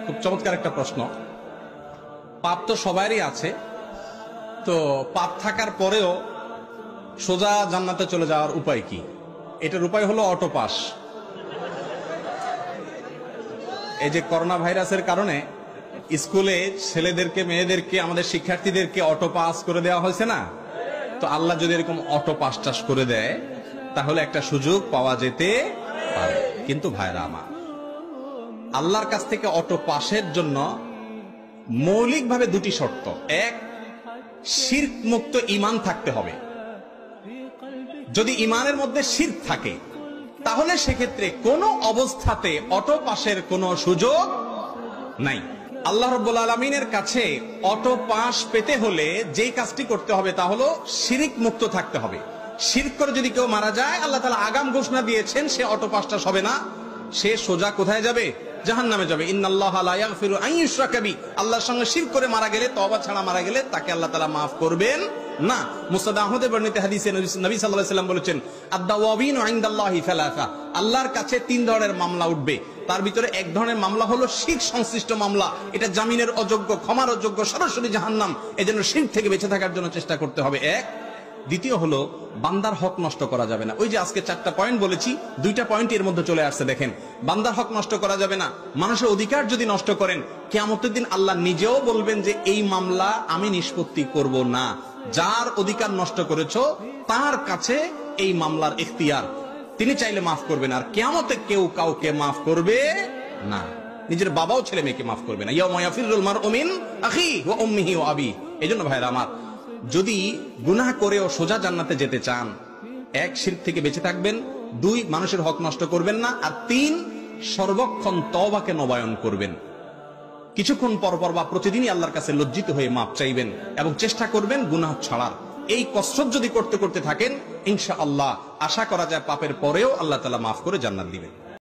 খুব চমৎকার একটা প্রশ্ন। পাপ তো সবারই আছে, তো পাপ থাকার পরেও সোজা জান্নাতে চলে যাওয়ার উপায় কি? এটার উপায় হলো অটো পাস। এই যে করোনা ভাইরাসের কারণে স্কুলে ছেলেদেরকে, মেয়েদেরকে, আমাদের শিক্ষার্থীদেরকে অটো পাস করে দেওয়া হয়েছে না? তো আল্লাহ যদি এরকম অটো পাস টাস করে দেয় তাহলে একটা সুযোগ পাওয়া যেতে পারে। কিন্তু ভাইরা আমার, আল্লাহর কাছ থেকে অটো পাসের জন্য মৌলিকভাবে দুটি শর্ত। এক, শিরক মুক্ত ঈমান থাকতে হবে। যদি ঈমানের মধ্যে শিরক থাকে তাহলে সেক্ষেত্রে কোনো অবস্থাতে অটো পাসের কোনো সুযোগ নাই। আল্লাহ রাব্বুল আলামিনের কাছে অটো পাস পেতে হলে যেই কাজটি করতে হবে তা হলো শিরক মুক্ত থাকতে হবে। শিরক করে যদি কেউ মারা যায়, আল্লাহ তাআলা আগাম ঘোষণা দিয়েছেন সে অটো পাসটা হবে না, সে সোজা কোথায় যাবে? জাহান্নামে যাবে। ইন্নাল্লাহা লা ইয়াগফিরু আন ইউশরাকা বিহি, আল্লাহর সঙ্গে শিরক করে মারা গেলে, তওবা ছাড়া মারা গেলে তাকে আল্লাহ তাআলা maaf করবেন না। মুসনাদ আহমদে বর্ণিত হাদিসে নবী সাল্লাল্লাহু আলাইহি ওয়াসাল্লাম বলেছেন, আদ-দাওয়াবিনু ইনদাল্লাহি সালাসা, আল্লাহর কাছে তিন ধরনের মামলা উঠবে। তার ভিতরে এক ধরনের মামলা হলো শিরক সংশ্লিষ্ট মামলা। এটা জামিনের অযোগ্য, ক্ষমার অযোগ্য, সরাসরি জাহান্নাম। এজন্য শিরক থেকে বেঁচে থাকার জন্য চেষ্টা করতে হবে। এক। দ্বিতীয় হলো বান্দার হক নষ্ট করা যাবে না। ওই যে আজকে 4টা পয়েন্ট বলেছি, 2টা পয়েন্ট এর মধ্যে চলে আসছে। দেখেন, বান্দার হক নষ্ট করা যাবে না। মানুষের অধিকার যদি নষ্ট করেন, কিয়ামতের দিন আল্লাহ নিজেও বলবেন যে এই মামলা আমি নিষ্পত্তি করব না। যার অধিকার নষ্ট করেছো তার কাছে এই মামলার ইখতিয়ার, তিনি চাইলে মাফ করবেন। আর কিয়ামতে কেউ কাউকে মাফ করবে না। নিজের বাবাও ছেলে মেয়েকে মাফ করবে না। ইয়াউমা ইয়াফিরুল মারউ মিন আখি ওয়া উম্মিহি ওয়া আবি। এজন্য ভাইরা আমার, যদি গুনাহ করেও সোজা জান্নাতে যেতে চান, এক, শিরক থেকে বেঁচে থাকবেন। 2, মানুষের হক নষ্ট করবেন না। আর 3, সর্বক্ষণ তওবাকে নবায়ন করবেন। কিছুক্ষণ পর পর বা প্রতিদিনই আল্লাহর কাছে লজ্জিত হয়ে মাপ চাইবেন এবং চেষ্টা করবেন গুনাহ ছাড়ার। এই কসরত যদি করতে করতে থাকেন, ইনশাআল্লাহ আশা করা যায় পাপের পরেও আল্লাহ তাআলা মাফ করে জান্নাত দিবেন।